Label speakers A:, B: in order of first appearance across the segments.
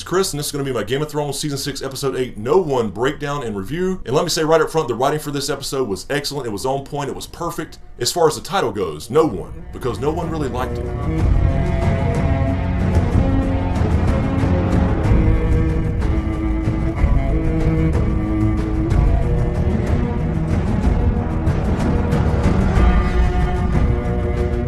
A: Chris, and this is going to be my Game of Thrones Season 6, Episode 8, No One breakdown and review. And let me say right up front, the writing for this episode was excellent. It was on point. It was perfect. As far as the title goes, No One, because no one really liked it.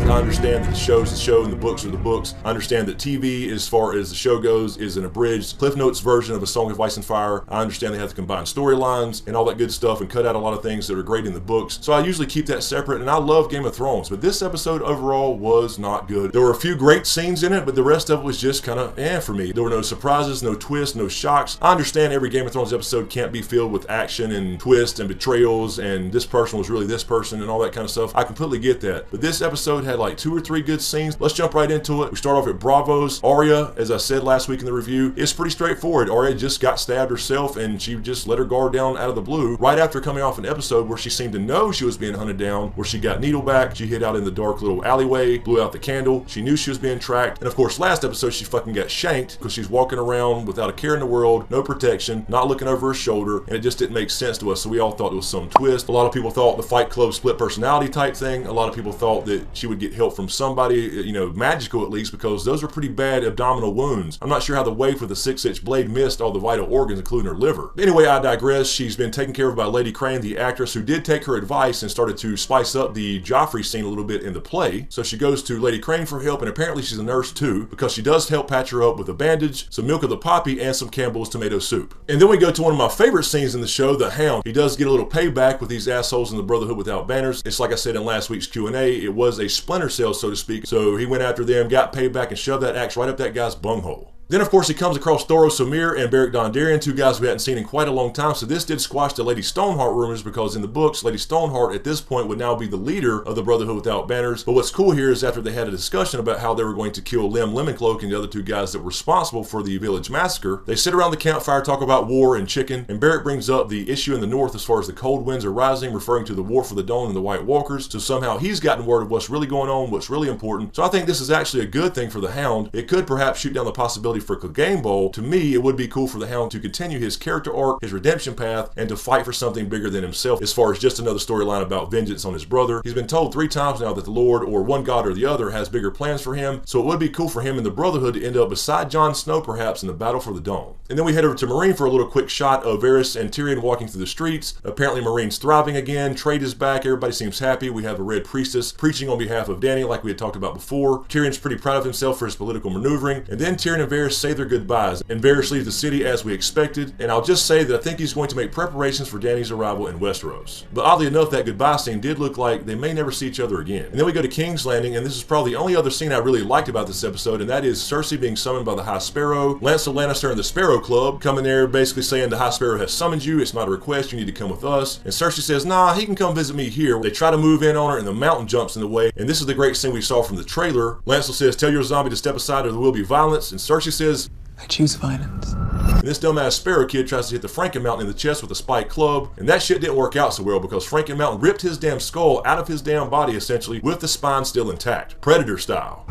A: I understand that the show's the show and the books are the books. I understand that TV, as far as the show goes, is an abridged Cliff Notes version of A Song of Ice and Fire. I understand they have to combine storylines and all that good stuff and cut out a lot of things that are great in the books. So I usually keep that separate, and I love Game of Thrones, but this episode overall was not good. There were a few great scenes in it, but the rest of it was just kind of for me. There were no surprises, no twists, no shocks. I understand every Game of Thrones episode can't be filled with action and twists and betrayals and this person was really this person and all that kind of stuff. I completely get that. But this episode had like 2 or 3 good scenes. Let's jump right into it. We start off at Bravo's. Arya, as I said last week in the review, is pretty straightforward. Arya just got stabbed herself and she just let her guard down out of the blue right after coming off an episode where she seemed to know she was being hunted down, where she got needle back, she hid out in the dark little alleyway, blew out the candle, she knew she was being tracked, and of course last episode she fucking got shanked because she's walking around without a care in the world, no protection, not looking over her shoulder, and it just didn't make sense to us, so we all thought it was some twist. A lot of people thought the Fight Club split personality type thing. A lot of people thought that she would get help from somebody, you know, magical at least, because those are pretty bad abdominal wounds. I'm not sure how the wave with the 6-inch blade missed all the vital organs, including her liver. Anyway, I digress. She's been taken care of by Lady Crane, the actress, who did take her advice and started to spice up the Joffrey scene a little bit in the play. So she goes to Lady Crane for help, and apparently she's a nurse too, because she does help patch her up with a bandage, some milk of the poppy, and some Campbell's tomato soup. And then we go to one of my favorite scenes in the show, the Hound. He does get a little payback with these assholes in the Brotherhood Without Banners. It's like I said in last week's Q&A, it was a Splinter Cell, so to speak. So he went after them, got payback, and shoved that axe right up that guy's bunghole. Then, of course, he comes across Thoros Samir and Beric Dondarrion, 2 guys we hadn't seen in quite a long time, so this did squash the Lady Stoneheart rumors, because in the books, Lady Stoneheart at this point would now be the leader of the Brotherhood Without Banners. But what's cool here is after they had a discussion about how they were going to kill Lem Lemoncloak and the other 2 guys that were responsible for the village massacre, they sit around the campfire, talk about war and chicken, and Beric brings up the issue in the north as far as the cold winds are rising, referring to the War for the Dawn and the White Walkers, so somehow he's gotten word of what's really going on, what's really important. So I think this is actually a good thing for the Hound. It could perhaps shoot down the possibility for Clegane Bowl. To me, it would be cool for the Hound to continue his character arc, his redemption path, and to fight for something bigger than himself as far as just another storyline about vengeance on his brother. He's been told 3 times now that the Lord, or one god or the other, has bigger plans for him, so it would be cool for him and the Brotherhood to end up beside Jon Snow perhaps in the battle for the Dawn. And then we head over to Meereen for a little quick shot of Varys and Tyrion walking through the streets. Apparently Meereen's thriving again, trade is back, everybody seems happy. We have a Red Priestess preaching on behalf of Dany like we had talked about before. Tyrion's pretty proud of himself for his political maneuvering, and then Tyrion and Varys say their goodbyes, and Varys leaves the city as we expected, and I'll just say that I think he's going to make preparations for Dany's arrival in Westeros. But oddly enough, that goodbye scene did look like they may never see each other again. And then we go to King's Landing, and this is probably the only other scene I really liked about this episode, and that is Cersei being summoned by the High Sparrow, Lancel Lannister and the Sparrow Club coming there basically saying the High Sparrow has summoned you, it's not a request, you need to come with us. And Cersei says, nah, he can come visit me here. They try to move in on her, and the mountain jumps in the way, and this is the great scene we saw from the trailer. Lancel says, tell your zombie to step aside or there will be violence, and Cersei says,
B: I choose violence.
A: And this dumbass Sparrow kid tries to hit the Franken Mountain in the chest with a spiked club, and that shit didn't work out so well because Franken Mountain ripped his damn skull out of his damn body essentially with the spine still intact, Predator style.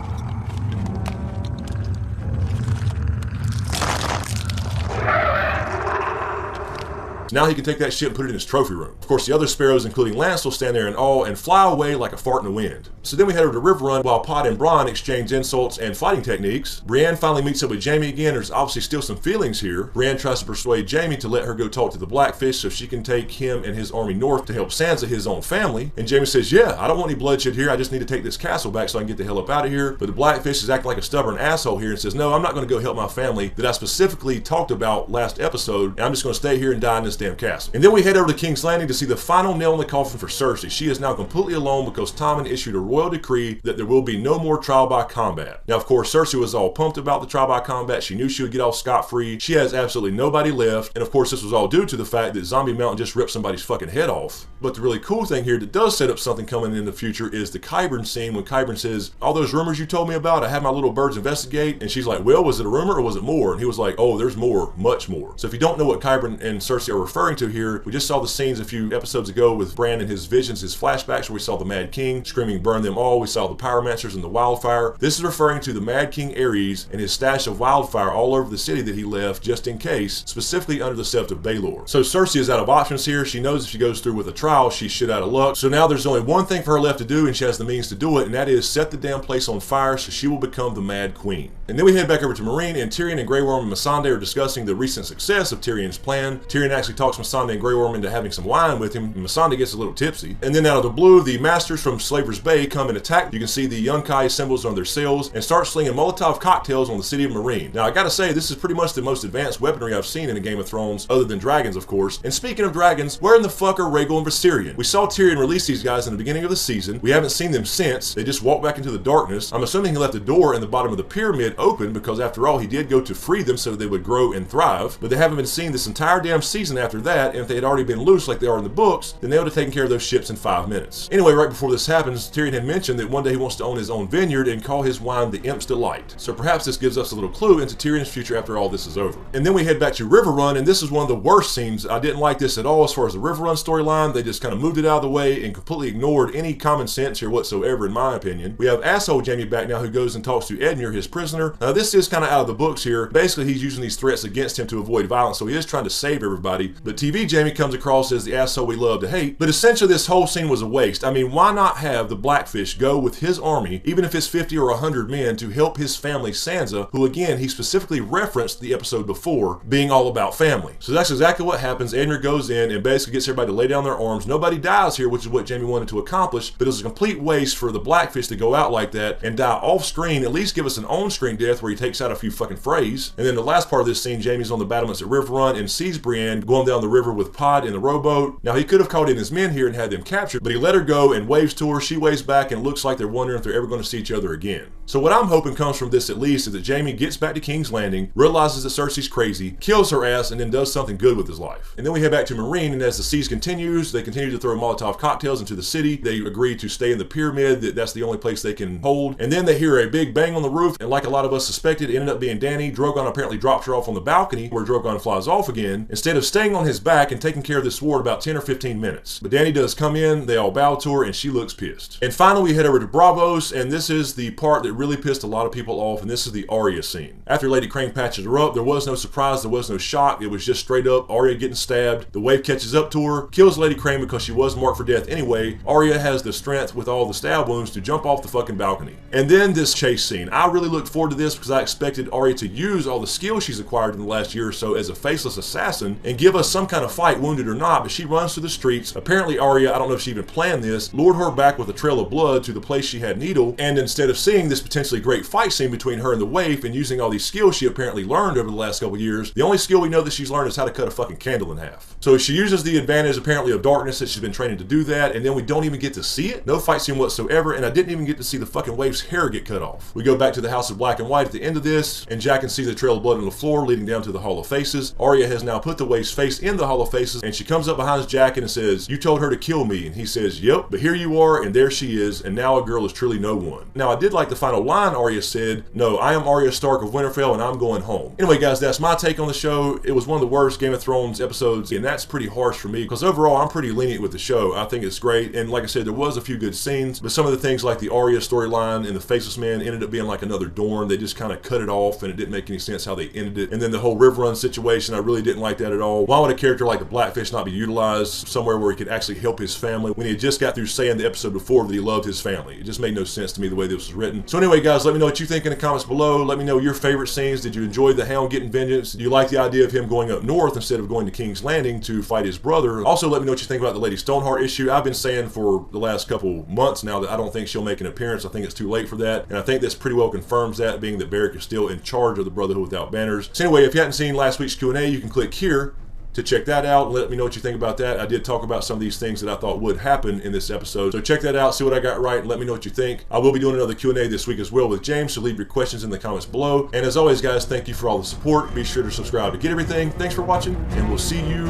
A: Now he can take that shit and put it in his trophy room. Of course, the other sparrows, including Lancel, stand there in awe and fly away like a fart in the wind. So then we head over to River Run while Pod and Bronn exchange insults and fighting techniques. Brienne finally meets up with Jaime again. There's obviously still some feelings here. Brienne tries to persuade Jaime to let her go talk to the Blackfish so she can take him and his army north to help Sansa, his own family. And Jaime says, yeah, I don't want any bloodshed here. I just need to take this castle back so I can get the hell up out of here. But the Blackfish is acting like a stubborn asshole here and says, no, I'm not going to go help my family that I specifically talked about last episode. And I'm just going to stay here and die in this damn castle. And then we head over to King's Landing to see the final nail in the coffin for Cersei. She is now completely alone because Tommen issued a royal decree that there will be no more trial by combat. Now, of course, Cersei was all pumped about the trial by combat. She knew she would get off scot-free. She has absolutely nobody left. And of course, this was all due to the fact that Zombie Mountain just ripped somebody's fucking head off. But the really cool thing here that does set up something coming in the future is the Qyburn scene when Qyburn says, all those rumors you told me about, I had my little birds investigate. And she's like, well, was it a rumor or was it more? And he was like, oh, there's more, much more. So if you don't know what Qyburn and Cersei are referring to here. We just saw the scenes a few episodes ago with Bran and his visions, his flashbacks, where we saw the Mad King screaming burn them all. We saw the Pyromancers and the wildfire. This is referring to the Mad King Aerys and his stash of wildfire all over the city that he left just in case, specifically under the Sept of Baelor. So Cersei is out of options here. She knows if she goes through with a trial, she's shit out of luck. So now there's only one thing for her left to do, and she has the means to do it, and that is set the damn place on fire so she will become the Mad Queen. And then we head back over to Meereen, and Tyrion and Grey Worm and Missandei are discussing the recent success of Tyrion's plan. Tyrion actually talks Missandei and Grey Worm into having some wine with him, and Missandei gets a little tipsy. And then out of the blue, the masters from Slaver's Bay come and attack. You can see the Yunkai symbols on their sails and start slinging Molotov cocktails on the city of Meereen. Now I gotta say, this is pretty much the most advanced weaponry I've seen in a Game of Thrones, other than dragons of course. And speaking of dragons, where in the fuck are Rhaegal and Viserion? We saw Tyrion release these guys in the beginning of the season. We haven't seen them since. They just walked back into the darkness. I'm assuming he left the door in the bottom of the pyramid open because after all he did go to free them so they would grow and thrive, but they haven't been seen this entire damn season after that, and if they had already been loose like they are in the books, then they would have taken care of those ships in 5 minutes. Anyway, right before this happens, Tyrion had mentioned that one day he wants to own his own vineyard and call his wine the Imp's Delight. So perhaps this gives us a little clue into Tyrion's future after all this is over. And then we head back to Riverrun, and this is one of the worst scenes. I didn't like this at all as far as the Riverrun storyline. They just kind of moved it out of the way and completely ignored any common sense here whatsoever in my opinion. We have asshole Jaime back now who goes and talks to Edmure, his prisoner. Now this is kind of out of the books here. Basically he's using these threats against him to avoid violence, so he is trying to save everybody. But TV Jaime comes across as the asshole we love to hate. But essentially this whole scene was a waste. I mean, why not have the Blackfish go with his army, even if it's 50 or 100 men, to help his family Sansa, who again he specifically referenced the episode before being all about family. So that's exactly what happens. Edmure goes in and basically gets everybody to lay down their arms. Nobody dies here, which is what Jaime wanted to accomplish, but it was a complete waste for the Blackfish to go out like that and die off screen. At least give us an on-screen death where he takes out a few fucking Freys. And then the last part of this scene, Jaime's on the battlements at Riverrun and sees Brienne going down the river with Pod in the rowboat. Now he could have called in his men here and had them captured, but he let her go and waves to her. She waves back and looks like they're wondering if they're ever going to see each other again. So what I'm hoping comes from this at least is that Jaime gets back to King's Landing, realizes that Cersei's crazy, kills her ass, and then does something good with his life. And then we head back to Meereen, and as the siege continues, they continue to throw Molotov cocktails into the city. They agree to stay in the pyramid, that's the only place they can hold. And then they hear a big bang on the roof, and like a lot of us suspected, it ended up being Dany. Drogon apparently drops her off on the balcony, where Drogon flies off again, instead of staying on his back and taking care of this war in about 10 or 15 minutes. But Dany does come in, they all bow to her, and she looks pissed. And finally we head over to Braavos, and this is the part that really pissed a lot of people off, and this is the Arya scene. After Lady Crane patches her up, there was no surprise, there was no shock, it was just straight up Arya getting stabbed. The wave catches up to her, kills Lady Crane because she was marked for death anyway. Arya has the strength with all the stab wounds to jump off the fucking balcony. And then this chase scene. I really looked forward to this because I expected Arya to use all the skills she's acquired in the last year or so as a faceless assassin and give us some kind of fight, wounded or not, but she runs through the streets. Apparently Arya, I don't know if she even planned this, lured her back with a trail of blood to the place she had Needle, and instead of seeing this potentially great fight scene between her and the waif and using all these skills she apparently learned over the last couple years, the only skill we know that she's learned is how to cut a fucking candle in half. So she uses the advantage apparently of darkness that she's been training to do that, and then we don't even get to see it. No fight scene whatsoever, and I didn't even get to see the fucking waif's hair get cut off. We go back to the House of Black and White at the end of this, and Jack can see the trail of blood on the floor leading down to the Hall of Faces. Arya has now put the waif's face in the Hall of Faces, and she comes up behind Jack and says, "You told her to kill me," and he says, "Yep, but here you are, and there she is, and now a girl is truly no one." Now I did like the final line Arya said, "No, I am Arya Stark of Winterfell, and I'm going home." Anyway guys, that's my take on the show. It was one of the worst Game of Thrones episodes, and that's pretty harsh for me because overall I'm pretty lenient with the show. I think it's great, and like I said, there was a few good scenes, but some of the things like the Arya storyline and the Faceless Man ended up being like another Dorne. They just kind of cut it off, and it didn't make any sense how they ended it. And then the whole Riverrun situation, I really didn't like that at all. Why would a character like the Blackfish not be utilized somewhere where he could actually help his family when he had just got through saying the episode before that he loved his family? It just made no sense to me the way this was written. So anyway guys, let me know what you think in the comments below. Let me know your favorite scenes. Did you enjoy the Hound getting vengeance? Do you like the idea of him going up north instead of going to King's Landing to fight his brother? Also let me know what you think about the Lady Stoneheart issue. I've been saying for the last couple months now that I don't think she'll make an appearance. I think it's too late for that, and I think this pretty well confirms that, being that Beric is still in charge of the Brotherhood Without Banners. So anyway, if you hadn't seen last week's Q&A, you can click here to check that out. Let me know what you think about that. I did talk about some of these things that I thought would happen in this episode. So check that out, see what I got right, and let me know what you think. I will be doing another Q&A this week as well with James, so leave your questions in the comments below. And as always guys, thank you for all the support. Be sure to subscribe to get everything. Thanks for watching, and we'll see you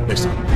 A: next time.